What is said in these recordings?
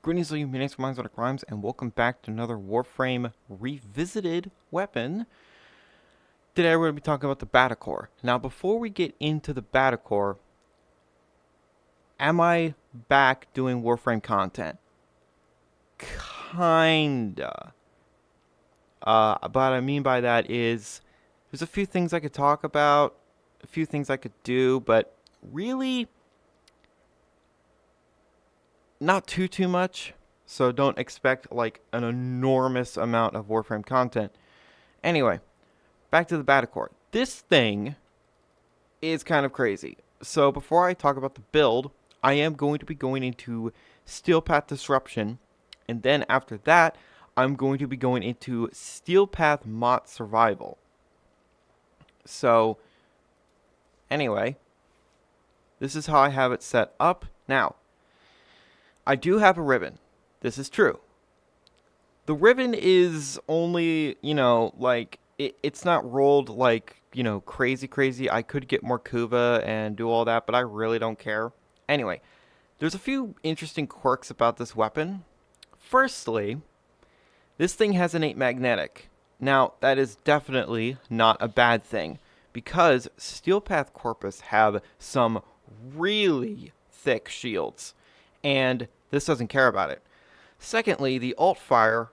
Greetings, all you maniacs, minds, and crimes, and welcome back to another Warframe revisited weapon. Today we're going to be talking about the Battacor. Now, before we get into the Battacor, am I back doing Warframe content? Kinda. But what I mean by that is, there's a few things I could talk about, a few things I could do, but really not too much. So don't expect like an enormous amount of Warframe content. Anyway, back to the Battacor. This thing is kind of crazy. So before I talk about the build, I am going to be going into Steel Path Disruption, and then after that, I'm going to be going into Steel Path Mott Survival. So, anyway, this is how I have it set up. Now, I do have a ribbon. This is true. The ribbon is only, like, it's not rolled like, crazy. I could get more Kuva and do all that, but I really don't care. Anyway, there's a few interesting quirks about this weapon. Firstly, this thing has innate magnetic. Now, that is definitely not a bad thing, because Steel Path Corpus have some really thick shields, and this doesn't care about it. Secondly, the alt fire,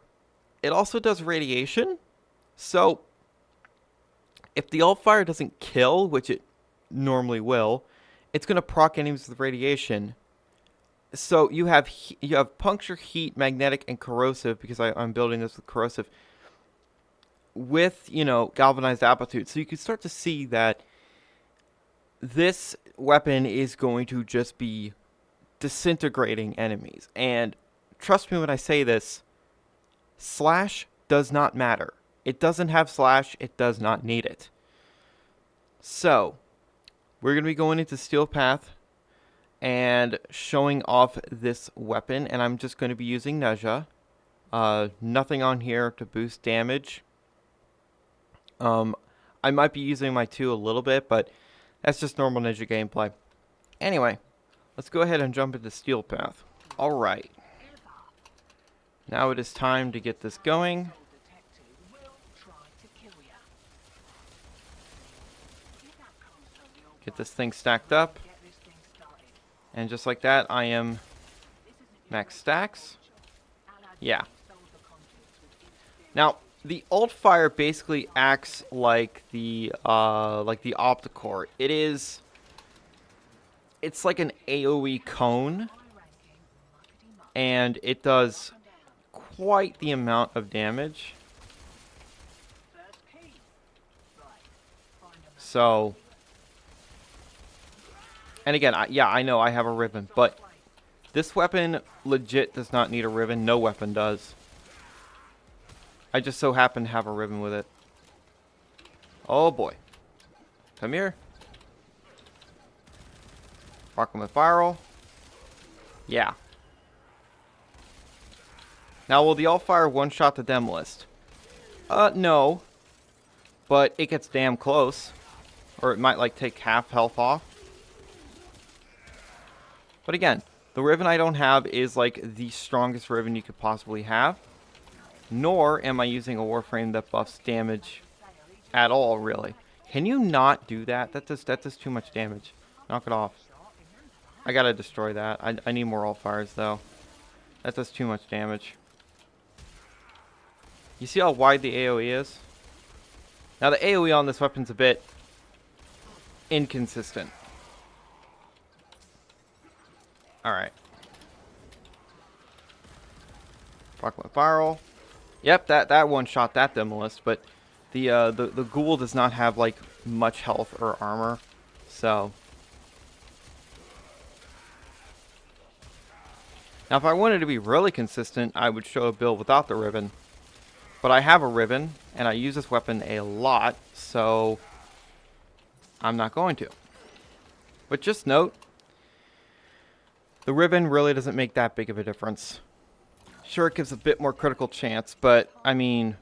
it also does radiation. So, if the alt fire doesn't kill, which it normally will, it's going to proc enemies with radiation. So you have puncture, heat, magnetic, and corrosive, because I'm building this with corrosive, with, galvanized aptitude. So you can start to see that this weapon is going to just be disintegrating enemies. And trust me when I say this, slash does not matter. It doesn't have slash, it does not need it. So, we're going to be going into Steel Path and showing off this weapon, and I'm just going to be using Neja. Nothing on here to boost damage. I might be using my 2 a little bit, but that's just normal Neja gameplay. Anyway, let's go ahead and jump into Steel Path. Alright. Now it is time to get this going. Get this thing stacked up. And just like that, I am max stacks. Yeah. Now, the alt fire basically acts like the Opticore. It's like an AoE cone, and it does quite the amount of damage. So, and again, I know I have a ribbon, but this weapon legit does not need a ribbon. No weapon does. I just so happen to have a ribbon with it. Oh boy. Come here. Rock with Viral. Yeah. Now, will the alt-fire one-shot the Demolist? No. But it gets damn close. Or it might, like, take half health off. But again, the ribbon I don't have is, like, the strongest ribbon you could possibly have. Nor am I using a Warframe that buffs damage at all, really. Can you not do that? That does too much damage. Knock it off. I gotta destroy that. I need more alt-fires, though. That does too much damage. You see how wide the AoE is? Now, the AoE on this weapon's a bit inconsistent. Alright. Proclamate Viral. Yep, that one shot that Demolist, but the ghoul does not have, like, much health or armor, so. Now, if I wanted to be really consistent, I would show a build without the ribbon. But I have a ribbon, and I use this weapon a lot, so I'm not going to. But just note, the ribbon really doesn't make that big of a difference. Sure, it gives a bit more critical chance, but, I mean,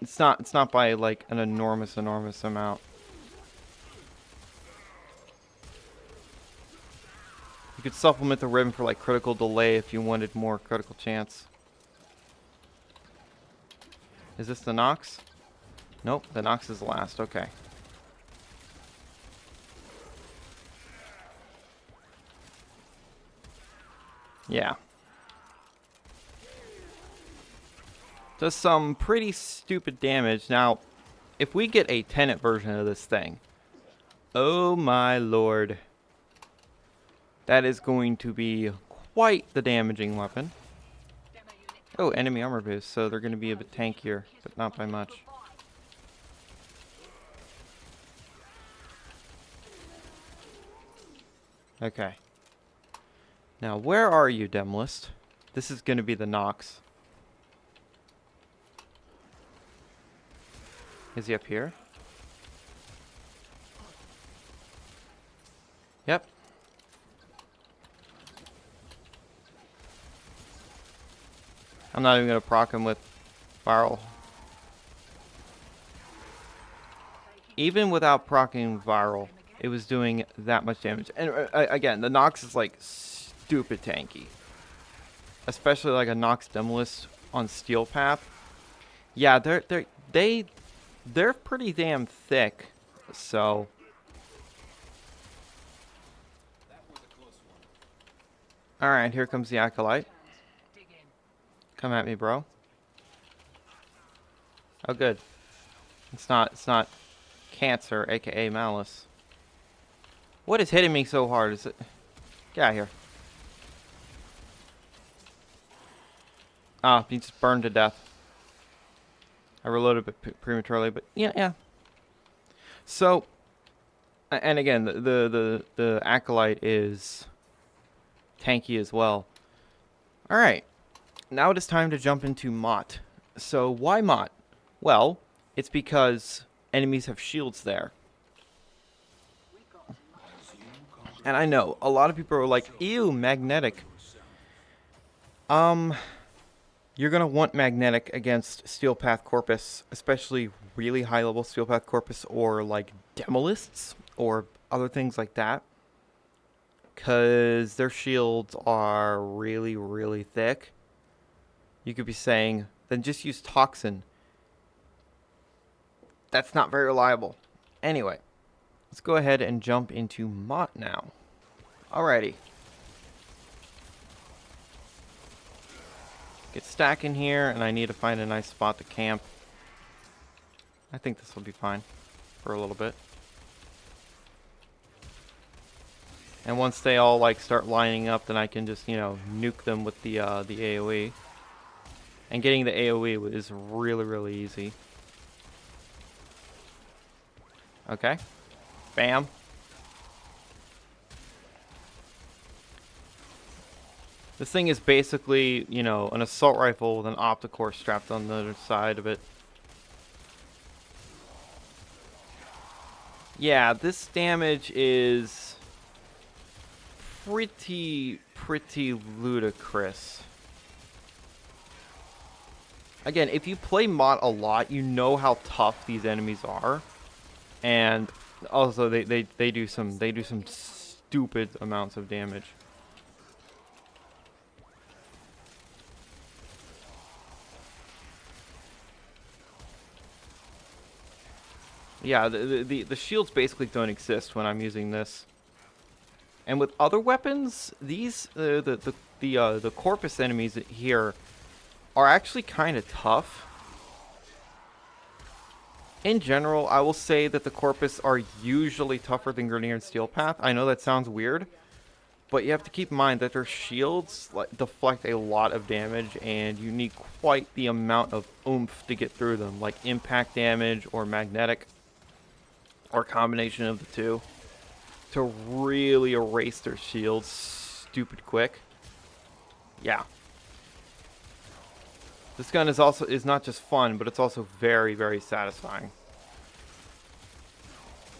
it's not by, like, an enormous amount. You could supplement the ribbon for like critical delay if you wanted more critical chance. Is this the Nox? Nope, the Nox is last. Okay. Yeah. Does some pretty stupid damage. Now, if we get a Tenet version of this thing, oh my lord. That is going to be quite the damaging weapon. Oh, enemy armor boost, so they're going to be a bit tankier, but not by much. Okay. Now, where are you, Demlist? This is going to be the Nox. Is he up here? Yep. I'm not even going to proc him with viral. Even without proccing viral, it was doing that much damage. And again, the Nox is like stupid tanky. Especially like a Nox Demolist on Steel Path. Yeah, they're pretty damn thick. So alright, here comes the Acolyte. Come at me, bro. Oh good. It's not Cancer, aka Malice. What is hitting me so hard? Is it? Get out of here. Ah, he just burned to death. I reloaded a bit prematurely, but yeah. So, and again, the Acolyte is tanky as well. All right, now it is time to jump into Mott. So why Mott? Well, it's because enemies have shields there. And I know, a lot of people are like, ew, magnetic. You're going to want magnetic against Steel Path Corpus, especially really high-level Steel Path Corpus or, like, Demolists or other things like that. Because their shields are really, really thick. You could be saying, then just use Toxin. That's not very reliable. Anyway, let's go ahead and jump into Mott now. Alrighty. Get stacking here, and I need to find a nice spot to camp. I think this will be fine for a little bit. And once they all like start lining up, then I can just, you know, nuke them with the AoE. And getting the AoE is really, really easy. Okay. Bam. This thing is basically, you know, an assault rifle with an Opticore strapped on the other side of it. Yeah, this damage is pretty ludicrous. Again, if you play Mott a lot, you know how tough these enemies are. And also they do some stupid amounts of damage. Yeah, the shields basically don't exist when I'm using this. And with other weapons, these the Corpus enemies here are actually kind of tough. In general, I will say that the Corpus are usually tougher than Grineer and Steel Path. I know that sounds weird, but you have to keep in mind that their shields deflect a lot of damage, and you need quite the amount of oomph to get through them, like impact damage or magnetic, or a combination of the two, to really erase their shields stupid quick. Yeah. This gun is not just fun, but it's also very, very satisfying.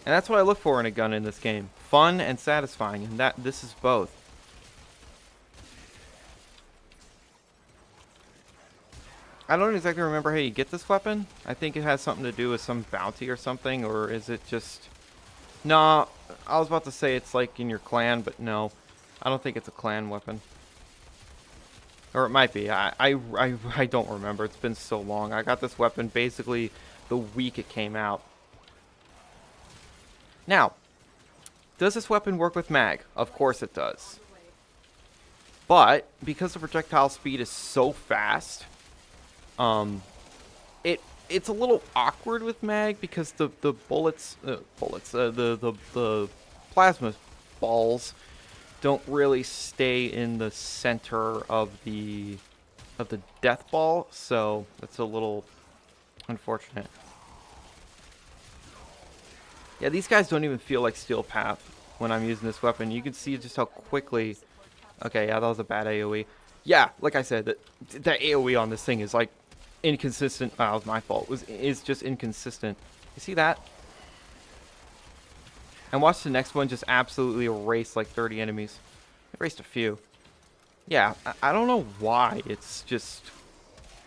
And that's what I look for in a gun in this game. Fun and satisfying, and this is both. I don't exactly remember how you get this weapon. I think it has something to do with some bounty or something, or is it just... No, I was about to say it's like in your clan, but no. I don't think it's a clan weapon. Or it might be. I don't remember. It's been so long. I got this weapon basically the week it came out. Now, does this weapon work with mag? Of course it does. But because the projectile speed is so fast, it's a little awkward with mag because the plasma balls don't really stay in the center of the death ball, so that's a little unfortunate. Yeah, these guys don't even feel like steel path when I'm using this weapon. You can see just how quickly. Okay, yeah, that was a bad AoE. Yeah, like I said, that AoE on this thing is like inconsistent. Oh, it was my fault. Is just inconsistent. You see that? And watch the next one just absolutely erase like 30 enemies. Erased a few. Yeah, I don't know why it's just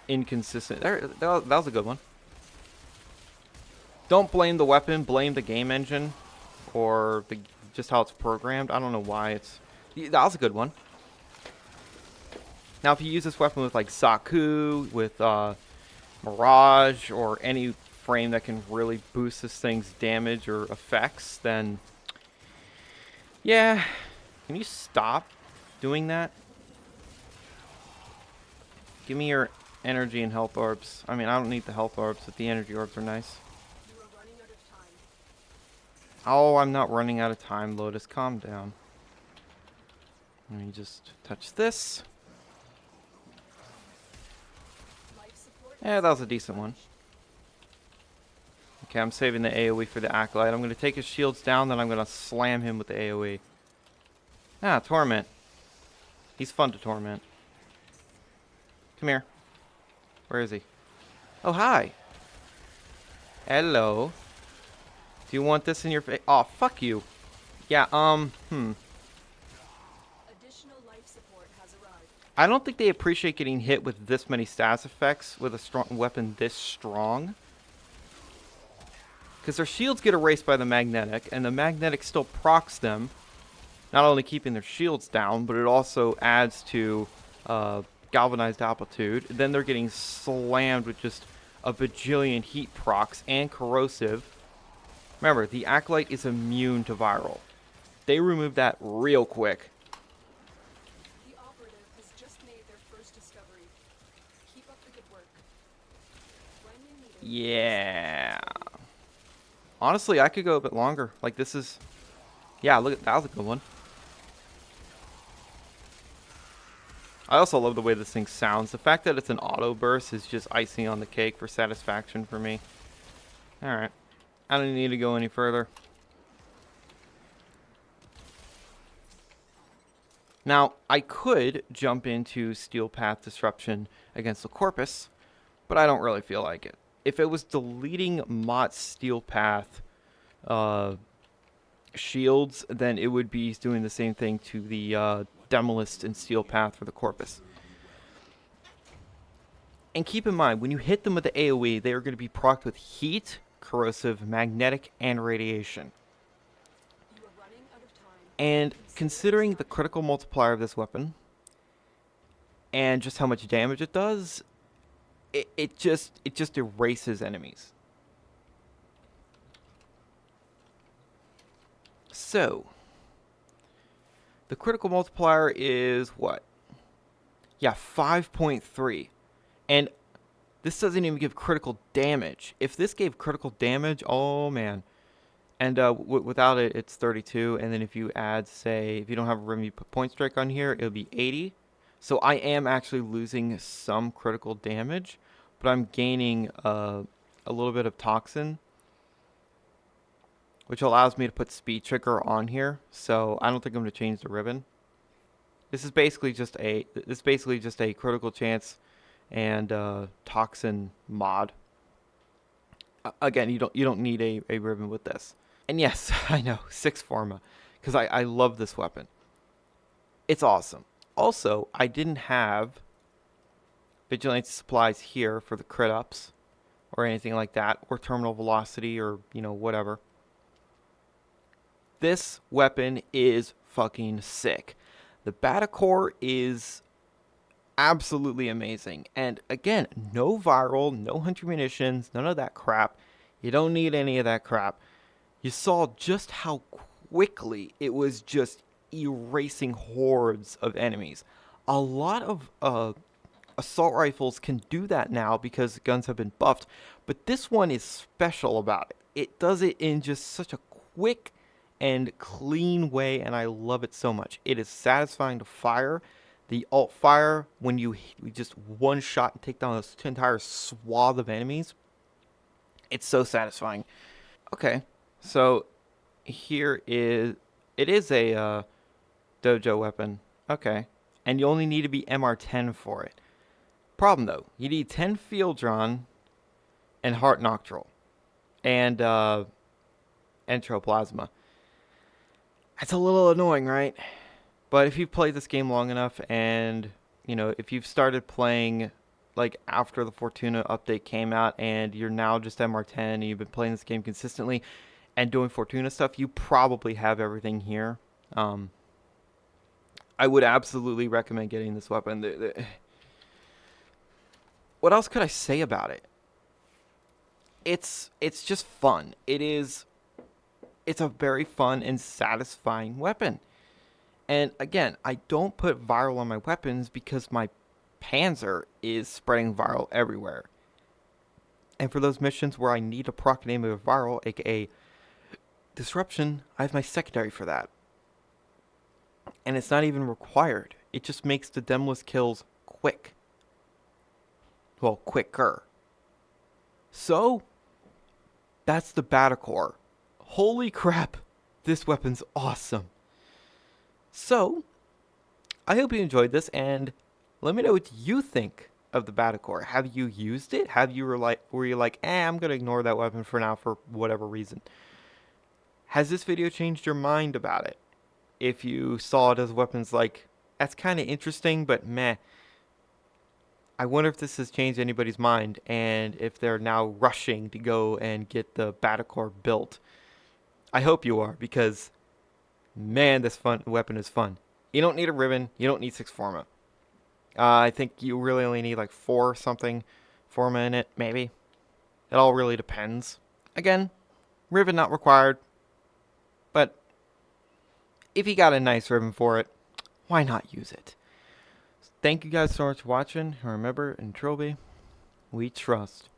inconsistent. That was a good one. Don't blame the weapon, blame the game engine or just how it's programmed. I don't know why it's. That was a good one. Now, if you use this weapon with like Zaku, with Mirage, or any frame that can really boost this thing's damage or effects, then yeah, can you stop doing that? Give me your energy and health orbs. I mean, I don't need the health orbs, but the energy orbs are nice. Oh, I'm not running out of time, Lotus. Calm down. Let me just touch this. Yeah, that was a decent one. Okay, I'm saving the AoE for the Acolyte. I'm going to take his shields down, then I'm going to slam him with the AoE. Ah, Torment. He's fun to torment. Come here. Where is he? Oh, hi. Hello. Do you want this in your face? Oh, fuck you. Yeah, Additional life support has arrived. I don't think they appreciate getting hit with this many stats effects with a strong weapon this strong. Because their shields get erased by the magnetic, and the magnetic still procs them. Not only keeping their shields down, but it also adds to galvanized altitude. Then they're getting slammed with just a bajillion heat procs and corrosive. Remember, the Acolyte is immune to viral. They removed that real quick. The operative has just made their first discovery. Keep up the good work. Yeah. Honestly, I could go a bit longer. Like this is, yeah. Look at that was a good one. I also love the way this thing sounds. The fact that it's an auto burst is just icing on the cake for satisfaction for me. All right. I don't need to go any further. Now, I could jump into Steel Path Disruption against the Corpus, but I don't really feel like it. If it was deleting Mott's Steel Path shields, then it would be doing the same thing to the Demolist and Steel Path for the Corpus. And keep in mind, when you hit them with the AoE, they are going to be procced with heat, corrosive, magnetic, and radiation. And considering the critical multiplier of this weapon and just how much damage it does, it just erases enemies. So the critical multiplier is what? Yeah, 5.3. And this doesn't even give critical damage. If this gave critical damage, oh man. And without it, it's 32. And then if you add, say, if you don't have a room, you put point strike on here, it'll be 80. So I am actually losing some critical damage, but I'm gaining a little bit of toxin, which allows me to put speed trigger on here. So I don't think I'm going to change the ribbon. This is basically just a critical chance and toxin mod. Again, you don't need a ribbon with this. And yes, I know, 6 Pharma, because I love this weapon. It's awesome. Also, I didn't have Vigilante supplies here for the crit ups or anything like that, or terminal velocity or, whatever. This weapon is fucking sick. The Battacor is absolutely amazing. And again, no viral, no 100 munitions, none of that crap. You don't need any of that crap. You saw just how quickly it was just erasing hordes of enemies. A lot of assault rifles can do that now because guns have been buffed, but this one is special about it. It does it in just such a quick and clean way, and I love it so much. It is satisfying to fire. The alt fire, when you just one shot and take down this entire swath of enemies, it's so satisfying. Okay, so here is it is a dojo weapon. Okay, and you only need to be MR10 for it. Problem though, you need 10 field drawn and heart noctral and entroplasma. That's a little annoying, right? But if you've played this game long enough, and if you've started playing like after the Fortuna update came out, and you're now just MR10 and you've been playing this game consistently and doing Fortuna stuff, you probably have everything here. I would absolutely recommend getting this weapon. What else could I say about it? It's just fun. It's a very fun and satisfying weapon. And again, I don't put viral on my weapons because my Panzer is spreading viral everywhere. And for those missions where I need a proc name of viral, aka disruption, I have my secondary for that. And it's not even required. It just makes the demless kills quick. Well, quicker. So, that's the Battacor. Holy crap, this weapon's awesome. So, I hope you enjoyed this, and let me know what you think of the Battacor. Have you used it? Were you like, I'm gonna ignore that weapon for now for whatever reason? Has this video changed your mind about it? If you saw it as weapons like, that's kind of interesting, but meh. I wonder if this has changed anybody's mind, and if they're now rushing to go and get the Battacor built. I hope you are, because man, this weapon is fun. You don't need a ribbon. You don't need 6 Forma. I think you really only need like 4 something Forma in it, maybe. It all really depends. Again, ribbon not required. But if you got a nice ribbon for it, why not use it? Thank you guys so much for watching. And remember, in Trilby, we trust.